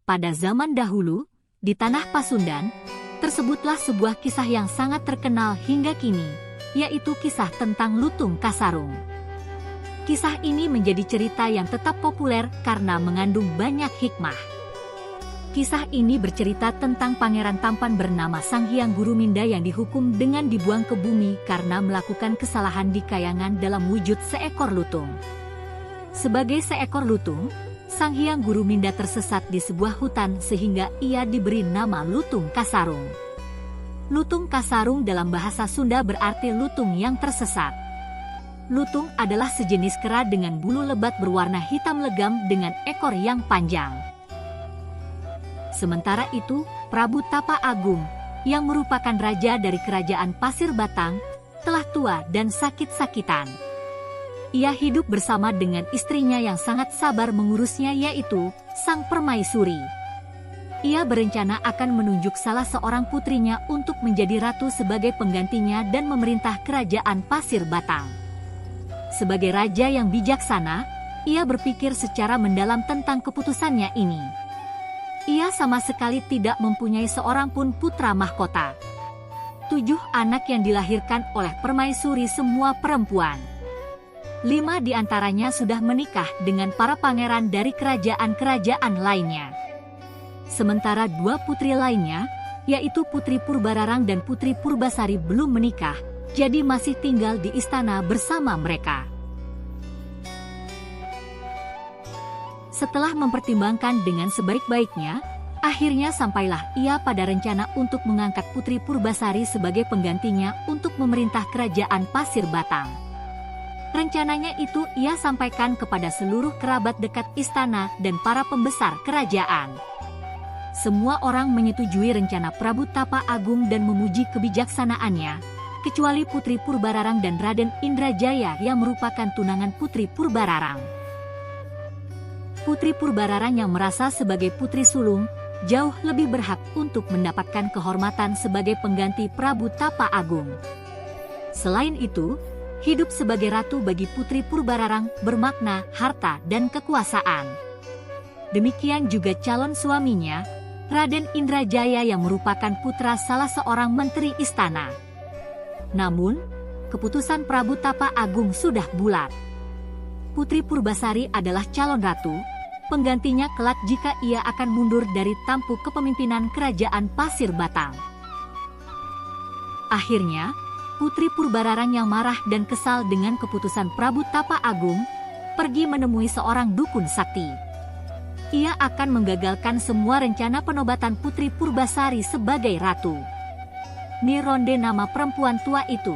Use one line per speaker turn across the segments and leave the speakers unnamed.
Pada zaman dahulu, di tanah Pasundan, tersebutlah sebuah kisah yang sangat terkenal hingga kini, yaitu kisah tentang Lutung Kasarung. Kisah ini menjadi cerita yang tetap populer karena mengandung banyak hikmah. Kisah ini bercerita tentang pangeran tampan bernama Sang Hyang Guruminda yang dihukum dengan dibuang ke bumi karena melakukan kesalahan di kayangan dalam wujud seekor lutung. Sebagai seekor lutung, Sang Hyang Guruminda tersesat di sebuah hutan sehingga ia diberi nama Lutung Kasarung. Lutung Kasarung dalam bahasa Sunda berarti lutung yang tersesat. Lutung adalah sejenis kera dengan bulu lebat berwarna hitam legam dengan ekor yang panjang. Sementara itu, Prabu Tapa Agung, yang merupakan raja dari kerajaan Pasir Batang, telah tua dan sakit-sakitan. Ia hidup bersama dengan istrinya yang sangat sabar mengurusnya, yaitu Sang Permaisuri. Ia berencana akan menunjuk salah seorang putrinya untuk menjadi ratu sebagai penggantinya dan memerintah kerajaan Pasir Batang. Sebagai raja yang bijaksana, ia berpikir secara mendalam tentang keputusannya ini. Ia sama sekali tidak mempunyai seorang pun putra mahkota. 7 anak yang dilahirkan oleh Permaisuri semua perempuan. 5 di antaranya sudah menikah dengan para pangeran dari kerajaan-kerajaan lainnya. Sementara 2 putri lainnya, yaitu Putri Purbararang dan Putri Purbasari belum menikah, jadi masih tinggal di istana bersama mereka. Setelah mempertimbangkan dengan sebaik-baiknya, akhirnya sampailah ia pada rencana untuk mengangkat Putri Purbasari sebagai penggantinya untuk memerintah kerajaan Pasir Batang. Rencananya itu ia sampaikan kepada seluruh kerabat dekat istana dan para pembesar kerajaan. Semua orang menyetujui rencana Prabu Tapa Agung dan memuji kebijaksanaannya, kecuali Putri Purbararang dan Raden Indrajaya yang merupakan tunangan Putri Purbararang. Putri Purbararang yang merasa sebagai putri sulung, jauh lebih berhak untuk mendapatkan kehormatan sebagai pengganti Prabu Tapa Agung. Selain itu, hidup sebagai ratu bagi Putri Purbararang bermakna harta dan kekuasaan. Demikian juga calon suaminya, Raden Indrajaya yang merupakan putra salah seorang menteri istana. Namun, keputusan Prabu Tapa Agung sudah bulat. Putri Purbasari adalah calon ratu, penggantinya kelak jika ia akan mundur dari tampuk kepemimpinan kerajaan Pasir Batang. Akhirnya, Putri Purbararang yang marah dan kesal dengan keputusan Prabu Tapa Agung, pergi menemui seorang dukun sakti. Ia akan menggagalkan semua rencana penobatan Putri Purbasari sebagai ratu. Nironde nama perempuan tua itu.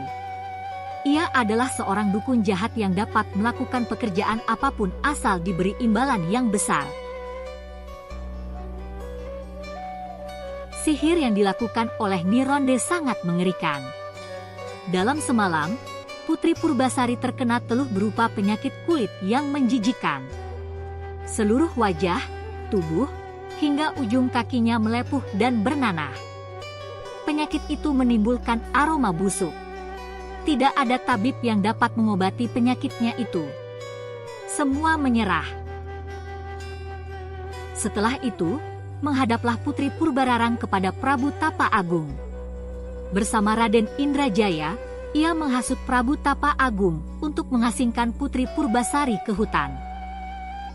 Ia adalah seorang dukun jahat yang dapat melakukan pekerjaan apapun asal diberi imbalan yang besar. Sihir yang dilakukan oleh Nironde sangat mengerikan. Dalam semalam, Putri Purbasari terkena teluh berupa penyakit kulit yang menjijikkan. Seluruh wajah, tubuh, hingga ujung kakinya melepuh dan bernanah. Penyakit itu menimbulkan aroma busuk. Tidak ada tabib yang dapat mengobati penyakitnya itu. Semua menyerah. Setelah itu, menghadaplah Putri Purbararang kepada Prabu Tapa Agung. Bersama Raden Indrajaya, ia menghasut Prabu Tapa Agung untuk mengasingkan Putri Purbasari ke hutan.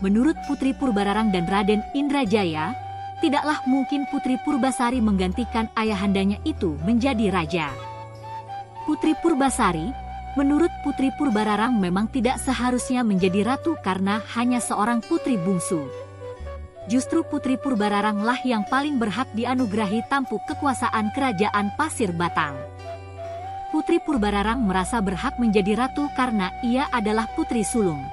Menurut Putri Purbararang dan Raden Indrajaya, tidaklah mungkin Putri Purbasari menggantikan ayahandanya itu menjadi raja. Putri Purbasari, menurut Putri Purbararang memang tidak seharusnya menjadi ratu karena hanya seorang putri bungsu. Justru Putri Purbararang lah yang paling berhak dianugerahi tampuk kekuasaan kerajaan Pasir Batang. Putri Purbararang merasa berhak menjadi ratu karena ia adalah putri sulung.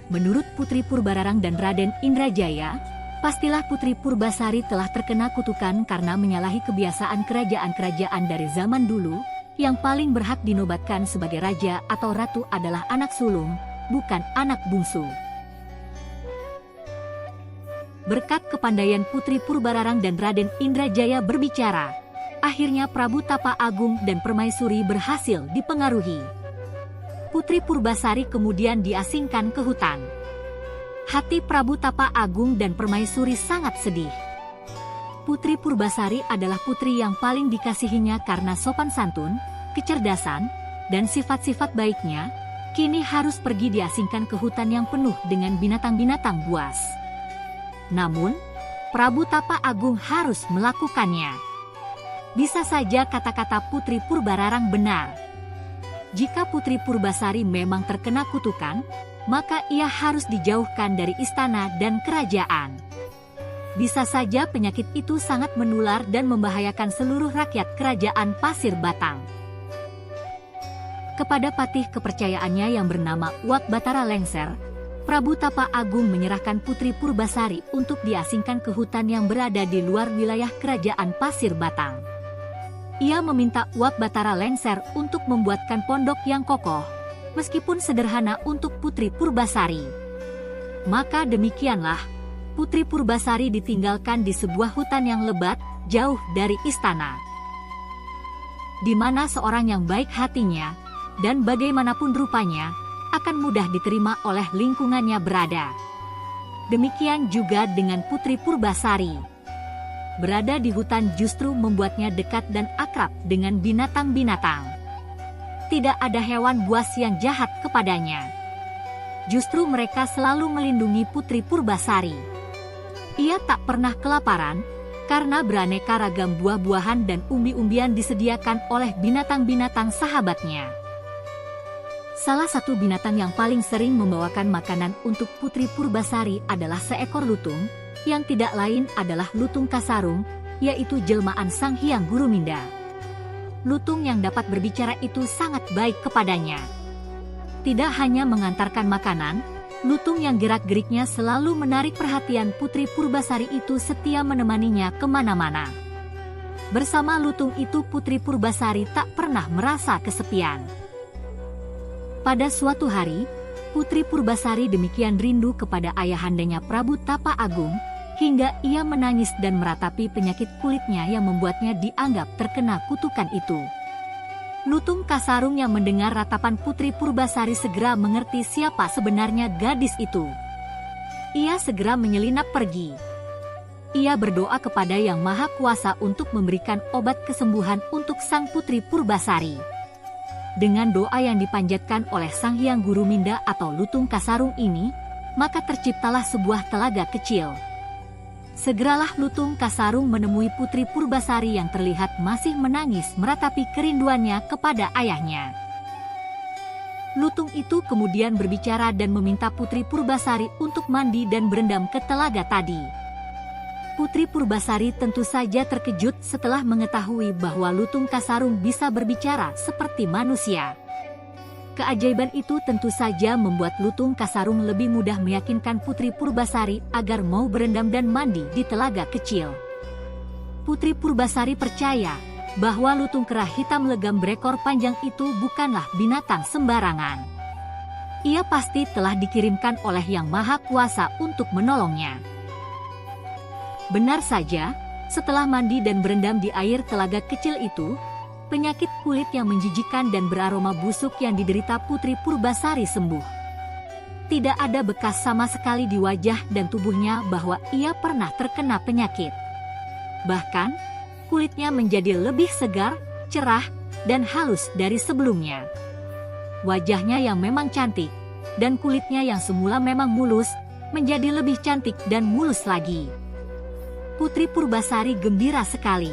Menurut Putri Purbararang dan Raden Indrajaya, pastilah Putri Purbasari telah terkena kutukan karena menyalahi kebiasaan kerajaan-kerajaan dari zaman dulu, yang paling berhak dinobatkan sebagai raja atau ratu adalah anak sulung, bukan anak bungsu. Berkat kepandaian Putri Purbararang dan Raden Indrajaya berbicara, akhirnya Prabu Tapa Agung dan Permaisuri berhasil dipengaruhi. Putri Purbasari kemudian diasingkan ke hutan. Hati Prabu Tapa Agung dan Permaisuri sangat sedih. Putri Purbasari adalah putri yang paling dikasihinya karena sopan santun, kecerdasan, dan sifat-sifat baiknya, kini harus pergi diasingkan ke hutan yang penuh dengan binatang-binatang buas. Namun, Prabu Tapa Agung harus melakukannya. Bisa saja kata-kata Putri Purbararang benar. Jika Putri Purbasari memang terkena kutukan, maka ia harus dijauhkan dari istana dan kerajaan. Bisa saja penyakit itu sangat menular dan membahayakan seluruh rakyat kerajaan Pasir Batang. Kepada patih kepercayaannya yang bernama Uak Batara Lengser, Prabu Tapa Agung menyerahkan Putri Purbasari untuk diasingkan ke hutan yang berada di luar wilayah kerajaan Pasir Batang. Ia meminta Uak Batara Lengser untuk membuatkan pondok yang kokoh, meskipun sederhana untuk Putri Purbasari. Maka demikianlah, Putri Purbasari ditinggalkan di sebuah hutan yang lebat, jauh dari istana. Di mana seorang yang baik hatinya, dan bagaimanapun rupanya, akan mudah diterima oleh lingkungannya berada. Demikian juga dengan Putri Purbasari. Berada di hutan justru membuatnya dekat dan akrab dengan binatang-binatang. Tidak ada hewan buas yang jahat kepadanya. Justru mereka selalu melindungi Putri Purbasari. Ia tak pernah kelaparan, karena beraneka ragam buah-buahan dan umbi-umbian disediakan oleh binatang-binatang sahabatnya. Salah satu binatang yang paling sering membawakan makanan untuk Putri Purbasari adalah seekor lutung, yang tidak lain adalah Lutung Kasarung, yaitu jelmaan Sang Hyang Guruminda. Lutung yang dapat berbicara itu sangat baik kepadanya. Tidak hanya mengantarkan makanan, lutung yang gerak-geriknya selalu menarik perhatian Putri Purbasari itu setia menemaninya kemana-mana. Bersama lutung itu Putri Purbasari tak pernah merasa kesepian. Pada suatu hari, Putri Purbasari demikian rindu kepada ayahandanya Prabu Tapa Agung, hingga ia menangis dan meratapi penyakit kulitnya yang membuatnya dianggap terkena kutukan itu. Lutung Kasarung yang mendengar ratapan Putri Purbasari segera mengerti siapa sebenarnya gadis itu. Ia segera menyelinap pergi. Ia berdoa kepada Yang Maha Kuasa untuk memberikan obat kesembuhan untuk sang Putri Purbasari. Dengan doa yang dipanjatkan oleh Sang Hyang Guruminda atau Lutung Kasarung ini, maka terciptalah sebuah telaga kecil. Segeralah Lutung Kasarung menemui Putri Purbasari yang terlihat masih menangis meratapi kerinduannya kepada ayahnya. Lutung itu kemudian berbicara dan meminta Putri Purbasari untuk mandi dan berendam ke telaga tadi. Putri Purbasari tentu saja terkejut setelah mengetahui bahwa Lutung Kasarung bisa berbicara seperti manusia. Keajaiban itu tentu saja membuat Lutung Kasarung lebih mudah meyakinkan Putri Purbasari agar mau berendam dan mandi di telaga kecil. Putri Purbasari percaya bahwa lutung kera hitam legam berekor panjang itu bukanlah binatang sembarangan. Ia pasti telah dikirimkan oleh Yang Maha Kuasa untuk menolongnya. Benar saja, setelah mandi dan berendam di air telaga kecil itu, penyakit kulit yang menjijikan dan beraroma busuk yang diderita Putri Purbasari sembuh. Tidak ada bekas sama sekali di wajah dan tubuhnya bahwa ia pernah terkena penyakit. Bahkan, kulitnya menjadi lebih segar, cerah, dan halus dari sebelumnya. Wajahnya yang memang cantik, dan kulitnya yang semula memang mulus, menjadi lebih cantik dan mulus lagi. Putri Purbasari gembira sekali.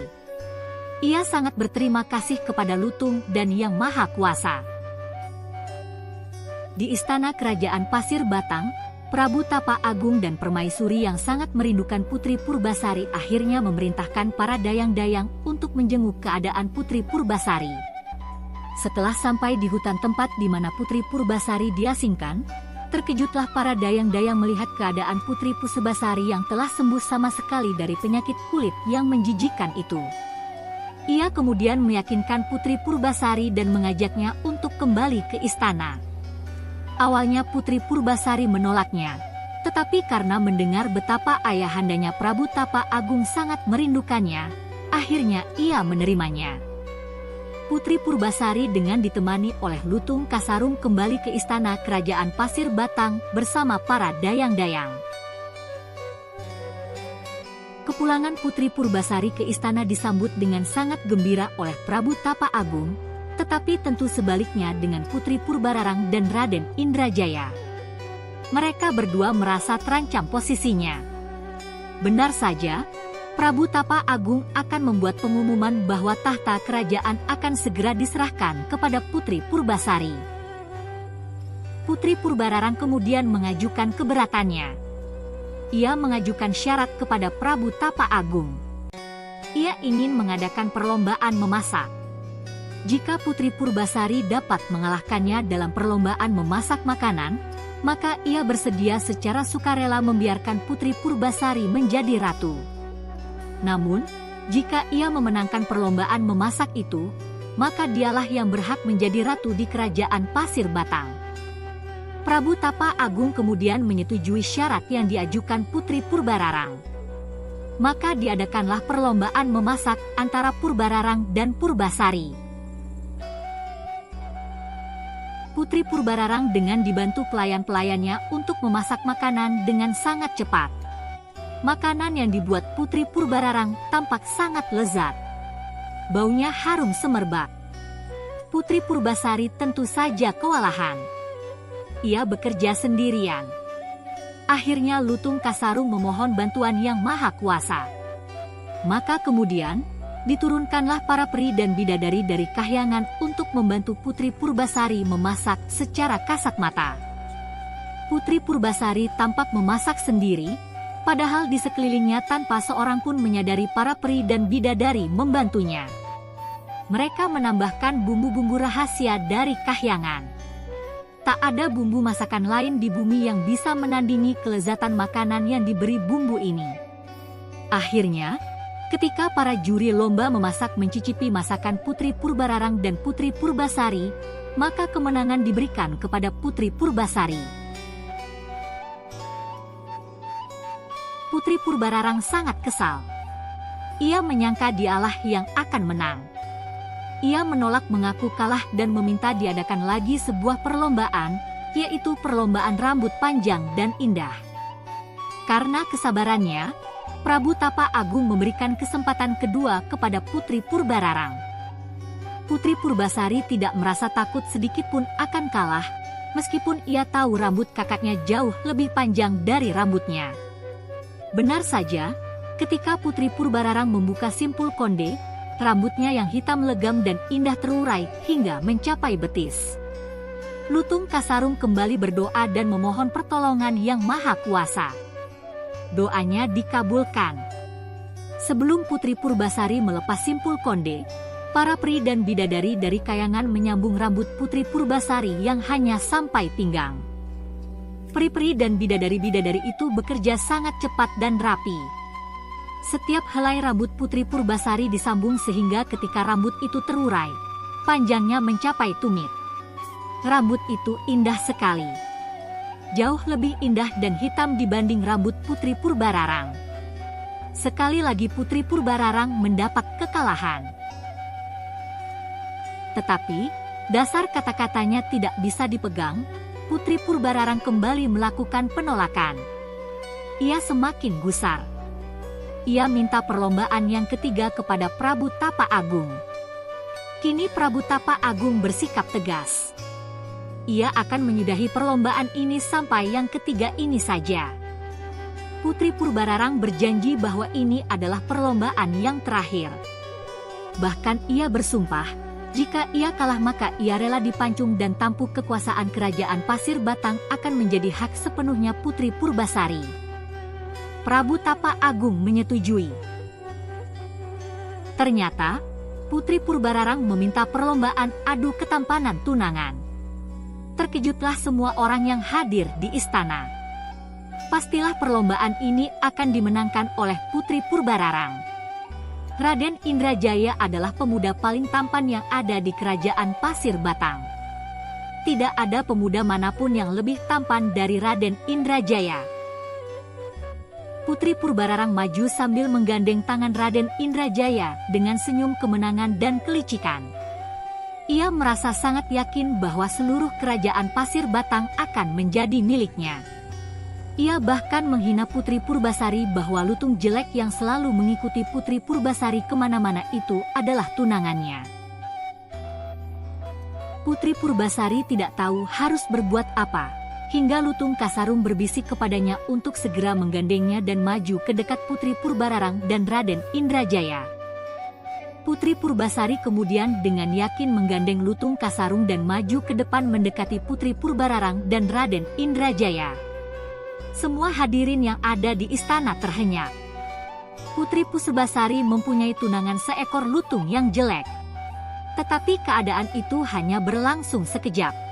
Ia sangat berterima kasih kepada Lutung dan Yang Maha Kuasa. Di istana kerajaan Pasir Batang, Prabu Tapa Agung dan Permaisuri yang sangat merindukan Putri Purbasari akhirnya memerintahkan para dayang-dayang untuk menjenguk keadaan Putri Purbasari. Setelah sampai di hutan tempat di mana Putri Purbasari diasingkan, terkejutlah para dayang-dayang melihat keadaan Putri Purbasari yang telah sembuh sama sekali dari penyakit kulit yang menjijikan itu. Ia kemudian meyakinkan Putri Purbasari dan mengajaknya untuk kembali ke istana. Awalnya Putri Purbasari menolaknya, tetapi karena mendengar betapa ayahandanya Prabu Tapa Agung sangat merindukannya, akhirnya ia menerimanya. Putri Purbasari dengan ditemani oleh Lutung Kasarung kembali ke istana kerajaan Pasir Batang bersama para dayang-dayang. Kepulangan Putri Purbasari ke istana disambut dengan sangat gembira oleh Prabu Tapa Agung, tetapi tentu sebaliknya dengan Putri Purbararang dan Raden Indrajaya. Mereka berdua merasa terancam posisinya. Benar saja, Prabu Tapa Agung akan membuat pengumuman bahwa tahta kerajaan akan segera diserahkan kepada Putri Purbasari. Putri Purbararang kemudian mengajukan keberatannya. Ia mengajukan syarat kepada Prabu Tapa Agung. Ia ingin mengadakan perlombaan memasak. Jika Putri Purbasari dapat mengalahkannya dalam perlombaan memasak makanan, maka ia bersedia secara sukarela membiarkan Putri Purbasari menjadi ratu. Namun, jika ia memenangkan perlombaan memasak itu, maka dialah yang berhak menjadi ratu di kerajaan Pasir Batang. Prabu Tapa Agung kemudian menyetujui syarat yang diajukan Putri Purbararang. Maka diadakanlah perlombaan memasak antara Purbararang dan Purbasari. Putri Purbararang dengan dibantu pelayan-pelayannya untuk memasak makanan dengan sangat cepat. Makanan yang dibuat Putri Purbararang tampak sangat lezat. Baunya harum semerbak. Putri Purbasari tentu saja kewalahan. Ia bekerja sendirian. Akhirnya Lutung Kasarung memohon bantuan Yang Maha Kuasa. Maka kemudian, diturunkanlah para peri dan bidadari dari kahyangan untuk membantu Putri Purbasari memasak secara kasat mata. Putri Purbasari tampak memasak sendiri, padahal di sekelilingnya tanpa seorang pun menyadari para peri dan bidadari membantunya. Mereka menambahkan bumbu-bumbu rahasia dari kahyangan. Tak ada bumbu masakan lain di bumi yang bisa menandingi kelezatan makanan yang diberi bumbu ini. Akhirnya, ketika para juri lomba memasak mencicipi masakan Putri Purbararang dan Putri Purbasari, maka kemenangan diberikan kepada Putri Purbasari. Putri Purbararang sangat kesal. Ia menyangka dialah yang akan menang. Ia menolak mengaku kalah dan meminta diadakan lagi sebuah perlombaan, yaitu perlombaan rambut panjang dan indah. Karena kesabarannya, Prabu Tapa Agung memberikan kesempatan kedua kepada Putri Purbararang. Putri Purbasari tidak merasa takut sedikitpun akan kalah, meskipun ia tahu rambut kakaknya jauh lebih panjang dari rambutnya. Benar saja, ketika Putri Purbararang membuka simpul konde, rambutnya yang hitam legam dan indah terurai hingga mencapai betis. Lutung Kasarung kembali berdoa dan memohon pertolongan Yang Maha Kuasa. Doanya dikabulkan. Sebelum Putri Purbasari melepas simpul konde, para peri dan bidadari dari kayangan menyambung rambut Putri Purbasari yang hanya sampai pinggang. Peri-peri dan bidadari-bidadari itu bekerja sangat cepat dan rapi. Setiap helai rambut Putri Purbasari disambung sehingga ketika rambut itu terurai, panjangnya mencapai tumit. Rambut itu indah sekali. Jauh lebih indah dan hitam dibanding rambut Putri Purbararang. Sekali lagi Putri Purbararang mendapat kekalahan. Tetapi, dasar kata-katanya tidak bisa dipegang. Putri Purbararang kembali melakukan penolakan. Ia semakin gusar. Ia minta perlombaan yang ketiga kepada Prabu Tapa Agung. Kini Prabu Tapa Agung bersikap tegas. Ia akan menyudahi perlombaan ini sampai yang ketiga ini saja. Putri Purbararang berjanji bahwa ini adalah perlombaan yang terakhir. Bahkan ia bersumpah, jika ia kalah maka ia rela dipancung dan tampuk kekuasaan kerajaan Pasir Batang akan menjadi hak sepenuhnya Putri Purbasari. Prabu Tapa Agung menyetujui. Ternyata, Putri Purbararang meminta perlombaan adu ketampanan tunangan. Terkejutlah semua orang yang hadir di istana. Pastilah perlombaan ini akan dimenangkan oleh Putri Purbararang. Raden Indrajaya adalah pemuda paling tampan yang ada di kerajaan Pasir Batang. Tidak ada pemuda manapun yang lebih tampan dari Raden Indrajaya. Putri Purbararang maju sambil menggandeng tangan Raden Indrajaya dengan senyum kemenangan dan kelicikan. Ia merasa sangat yakin bahwa seluruh kerajaan Pasir Batang akan menjadi miliknya. Ia bahkan menghina Putri Purbasari bahwa lutung jelek yang selalu mengikuti Putri Purbasari kemana-mana itu adalah tunangannya. Putri Purbasari tidak tahu harus berbuat apa, hingga Lutung Kasarung berbisik kepadanya untuk segera menggandengnya dan maju ke dekat Putri Purbararang dan Raden Indrajaya. Putri Purbasari kemudian dengan yakin menggandeng Lutung Kasarung dan maju ke depan mendekati Putri Purbararang dan Raden Indrajaya. Semua hadirin yang ada di istana terhenyak. Putri Purbasari mempunyai tunangan seekor lutung yang jelek. Tetapi keadaan itu hanya berlangsung sekejap.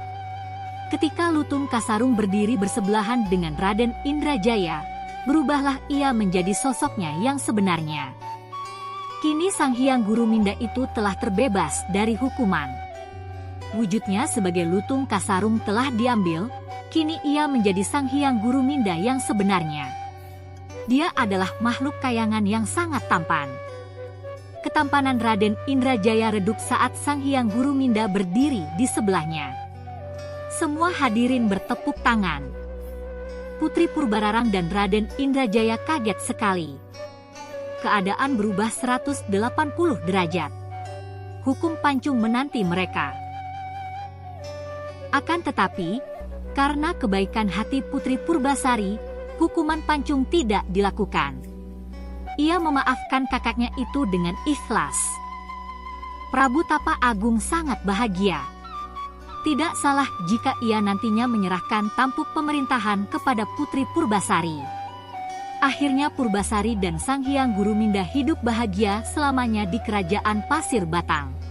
Ketika Lutung Kasarung berdiri bersebelahan dengan Raden Indrajaya, berubahlah ia menjadi sosoknya yang sebenarnya. Kini Sang Hyang Guru Minda itu telah terbebas dari hukuman. Wujudnya sebagai Lutung Kasarung telah diambil, kini ia menjadi Sang Hyang Guru Minda yang sebenarnya. Dia adalah makhluk kayangan yang sangat tampan. Ketampanan Raden Indrajaya redup saat Sang Hyang Guru Minda berdiri di sebelahnya. Semua hadirin bertepuk tangan. Putri Purbararang dan Raden Indrajaya kaget sekali. Keadaan berubah 180 derajat. Hukum pancung menanti mereka. Akan tetapi, karena kebaikan hati Putri Purbasari, hukuman pancung tidak dilakukan. Ia memaafkan kakaknya itu dengan ikhlas. Prabu Tapa Agung sangat bahagia. Tidak salah jika ia nantinya menyerahkan tampuk pemerintahan kepada Putri Purbasari. Akhirnya Purbasari dan Sang Hyang Guru Minda hidup bahagia selamanya di kerajaan Pasir Batang.